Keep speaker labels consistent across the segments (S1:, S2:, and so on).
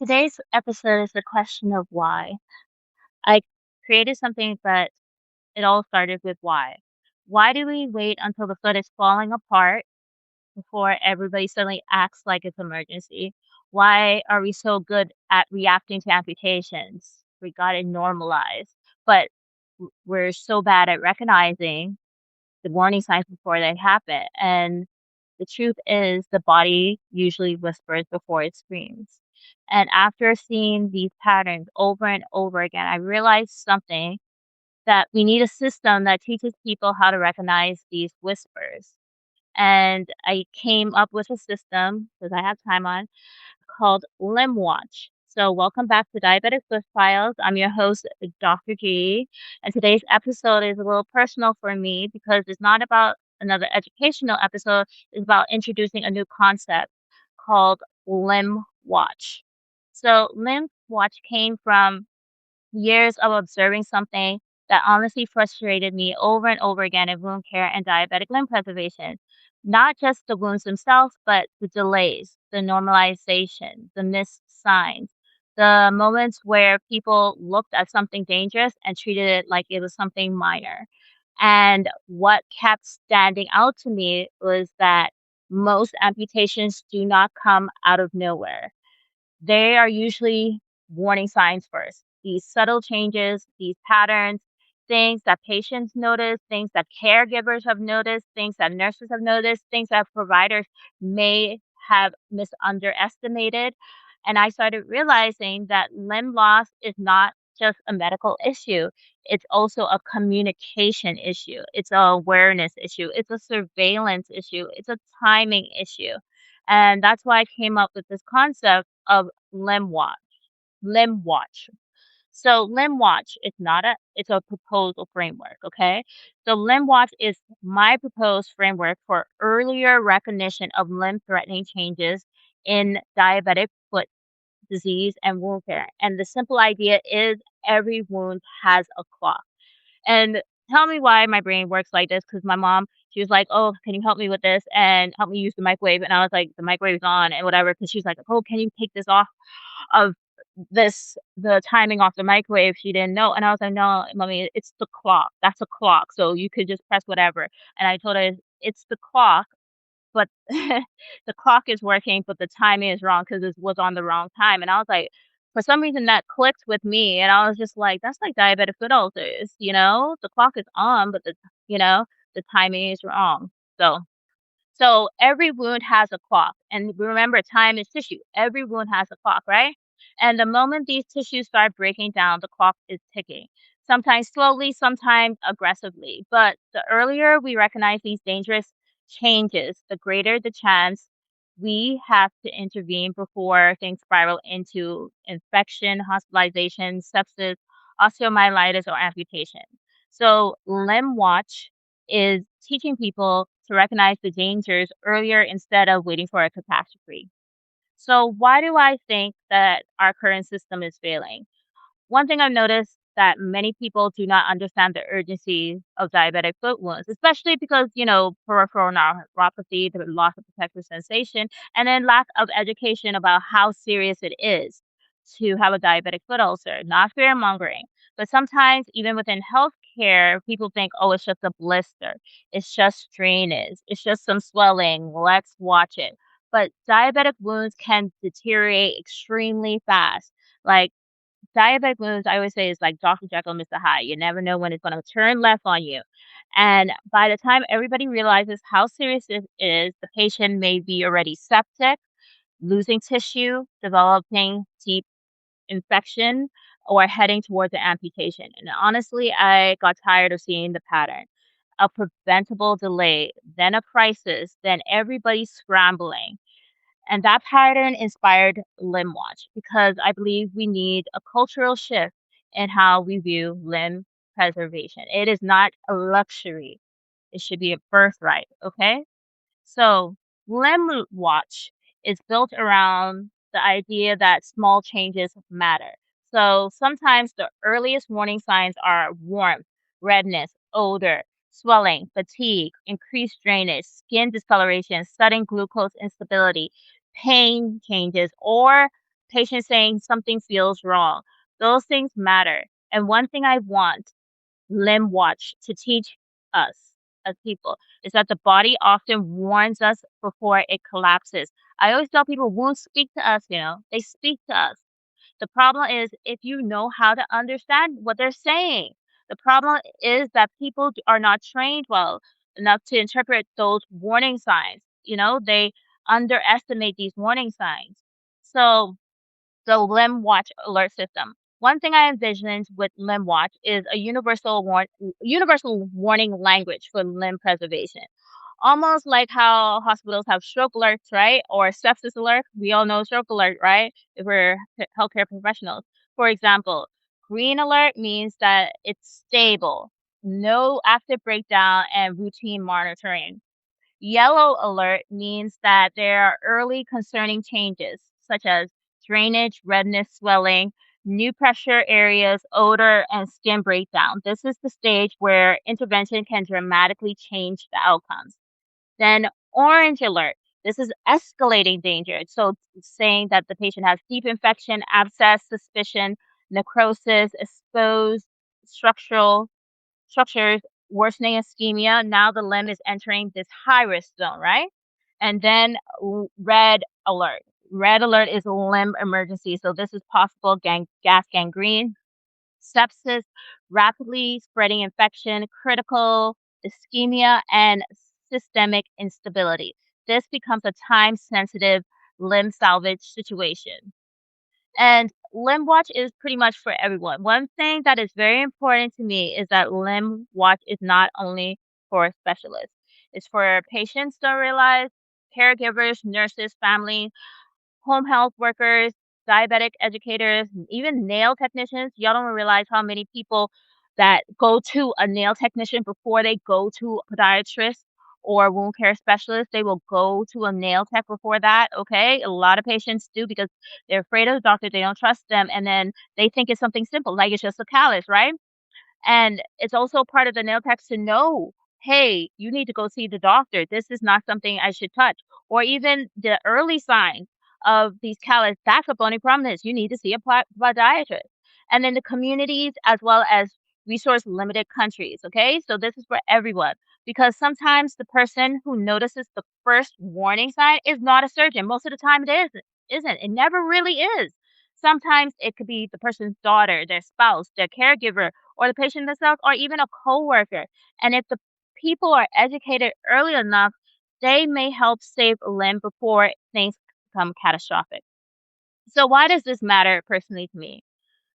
S1: Today's episode is the question of why. I created something, but it all started with why. Why do we wait until the foot is falling apart before everybody suddenly acts like it's emergency? Why are we so good at reacting to amputations? We got it normalized, but we're so bad at recognizing the warning signs before they happen. And the truth is, the body usually whispers before it screams. And after seeing these patterns over and over again, I realized something that we need a system that teaches people how to recognize these whispers. And I came up with a system because I have time on called Limb Watch. So, welcome back to Diabetic Foot Files. I'm your host, Dr. G, and today's episode is a little personal for me because it's not about another educational episode. It's about introducing a new concept called Limb Watch. So, Limb Watch came from years of observing something that honestly frustrated me over and over again in wound care and diabetic limb preservation. Not just the wounds themselves, but the delays, the normalization, the missed signs, the moments where people looked at something dangerous and treated it like it was something minor. And what kept standing out to me was that most amputations do not come out of nowhere. They are usually warning signs first. These subtle changes, these patterns, things that patients notice, things that caregivers have noticed, things that nurses have noticed, things that providers may have misunderestimated. And I started realizing that limb loss is not just a medical issue. It's also a communication issue. It's a awareness issue. It's a surveillance issue. It's a timing issue. And that's why I came up with this concept of Limb Watch. Limb Watch. So Limb Watch is not it's a proposal framework, okay? So Limb Watch is my proposed framework for earlier recognition of limb-threatening changes in diabetic foot disease and wound care. And the simple idea is every wound has a clock. And tell me why my brain works like this, because my mom, she was like, "Oh, can you help me with this and help me use the microwave?" And I was like, "The microwave's on," and whatever. Because she was like, "Oh, can you take this off of the timing off the microwave?" She didn't know, and I was like, "No, mommy, it's the clock. That's a clock, so you could just press whatever." And I told her, "It's the clock, but the clock is working, but the timing is wrong because it was on the wrong time." And I was like, for some reason that clicked with me, and I was just like, "That's like diabetic foot ulcers, you know? The clock is on, but you know, the timing is wrong." So every wound has a clock, and remember, time is tissue. Every wound has a clock, right? And the moment these tissues start breaking down, the clock is ticking. Sometimes slowly, sometimes aggressively. But the earlier we recognize these dangerous changes, the greater the chance we have to intervene before things spiral into infection, hospitalization, sepsis, osteomyelitis, or amputation. So, Limb Watch is teaching people to recognize the dangers earlier instead of waiting for a catastrophe. So, why do I think that our current system is failing? One thing I've noticed that many people do not understand the urgency of diabetic foot wounds, especially because, peripheral neuropathy, the loss of protective sensation, and then lack of education about how serious it is to have a diabetic foot ulcer, not fear mongering. But sometimes, even within healthcare, people think, oh, it's just a blister, it's just drainage, it's just some swelling, let's watch it. But diabetic wounds can deteriorate extremely fast. Like diabetic wounds, I always say, is like Dr. Jekyll, Mr. Hyde. You never know when it's going to turn left on you. And by the time everybody realizes how serious it is, the patient may be already septic, losing tissue, developing deep infection, or heading towards an amputation. And honestly, I got tired of seeing the pattern. A preventable delay, then a crisis, then everybody scrambling. And that pattern inspired Limb Watch because I believe we need a cultural shift in how we view limb preservation. It is not a luxury, it should be a birthright, okay? So, Limb Watch is built around the idea that small changes matter. So, sometimes the earliest warning signs are warmth, redness, odor, swelling, fatigue, increased drainage, skin discoloration, sudden glucose instability, pain changes, or patient saying something feels wrong. Those things matter. And one thing I want Limb Watch to teach us as people is that the body often warns us before it collapses. I always tell people wounds speak to us, they speak to us. The problem is if you know how to understand what they're saying. The problem is that people are not trained well enough to interpret those warning signs. They underestimate these warning signs. So the Limb Watch alert system. One thing I envisioned with Limb Watch is a universal warning language for limb preservation. Almost like how hospitals have stroke alerts, right? Or sepsis alert. We all know stroke alert, right? If we're healthcare professionals. For example, green alert means that it's stable, no active breakdown, and routine monitoring. Yellow alert means that there are early concerning changes, such as drainage, redness, swelling, new pressure areas, odor, and skin breakdown. This is the stage where intervention can dramatically change the outcomes. Then orange alert. This is escalating danger. So it's saying that the patient has deep infection, abscess, suspicion, necrosis, exposed structural structures, worsening ischemia. Now the limb is entering this high risk zone, right? And then red alert. Red alert is a limb emergency. So this is possible gas gangrene, sepsis, rapidly spreading infection, critical ischemia, and systemic instability. This becomes a time sensitive limb salvage situation. And Limb Watch is pretty much for everyone. One thing that is very important to me is that Limb Watch is not only for specialists. It's for patients to realize, caregivers, nurses, family, home health workers, diabetic educators, and even nail technicians. Y'all don't realize how many people that go to a nail technician before they go to a podiatrist or wound care specialist. They will go to a nail tech before that. Okay. A lot of patients do because they're afraid of the doctor. They don't trust them. And then they think it's something simple, like it's just a callus, right? And it's also part of the nail techs to know, hey, you need to go see the doctor. This is not something I should touch. Or even the early signs of these callus, that's a bony prominence. You need to see a podiatrist. And then the communities as well as resource limited countries. Okay. So this is for everyone because sometimes the person who notices the first warning sign is not a surgeon. Most of the time it isn't. It never really is. Sometimes it could be the person's daughter, their spouse, their caregiver, or the patient themselves, or even a coworker. And if the people are educated early enough, they may help save a limb before things become catastrophic. So, why does this matter personally to me?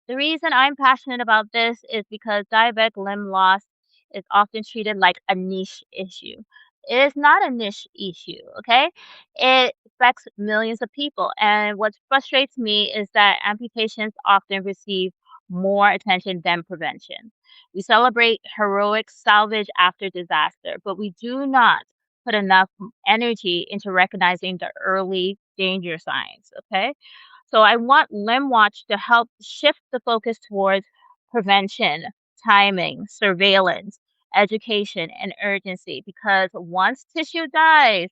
S1: The reason I'm passionate about this is because diabetic limb loss is often treated like a niche issue. It is not a niche issue, okay? It affects millions of people. And what frustrates me is that amputations often receive more attention than prevention. We celebrate heroic salvage after disaster, but we do not put enough energy into recognizing the early danger signs, okay? So I want LimWatch to help shift the focus towards prevention, timing, surveillance, education, and urgency because once tissue dies,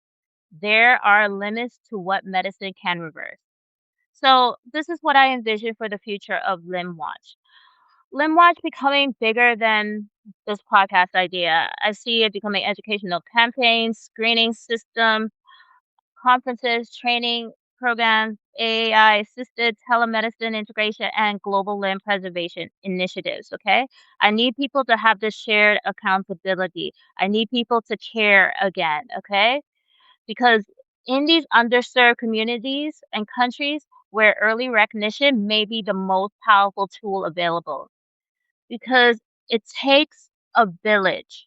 S1: there are limits to what medicine can reverse. So this is what I envision for the future of LimWatch. LimWatch becoming bigger than this podcast idea. I see it becoming educational campaigns, screening system, conferences, training programs, AI assisted telemedicine integration, and global limb preservation initiatives. Okay. I need people to have this shared accountability. I need people to care again. Okay. Because in these underserved communities and countries where early recognition may be the most powerful tool available, because it takes a village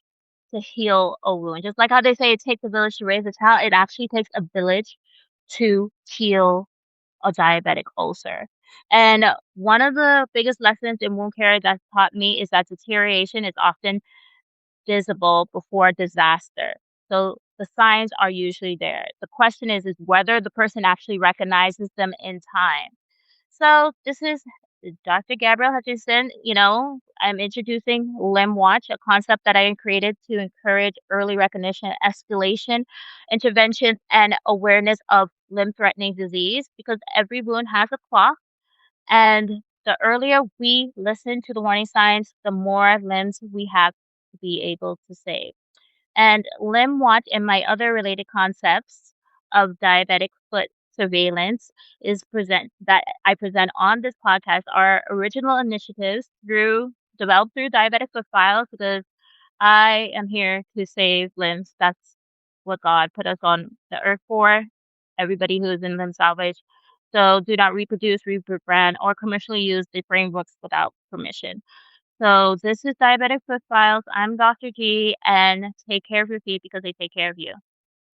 S1: to heal a wound. Just like how they say it takes a village to raise a child, it actually takes a village to heal a diabetic ulcer. And one of the biggest lessons in wound care that's taught me is that deterioration is often visible before disaster. So the signs are usually there. The question is whether the person actually recognizes them in time. So this is Dr. Gabrielle Hutchinson. I'm introducing Limb Watch, a concept that I created to encourage early recognition, escalation, intervention, and awareness of limb-threatening disease because every wound has a clock, and the earlier we listen to the warning signs, the more limbs we have to be able to save. And limb watch and my other related concepts of diabetic foot surveillance is present that I present on this podcast are original initiatives developed through diabetic foot files because I am here to save limbs. That's what God put us on the earth for. Everybody who is in limb salvage. So do not reproduce, rebrand, or commercially use the frameworks without permission. So this is Diabetic Foot Files. I'm Dr. G, and take care of your feet because they take care of you.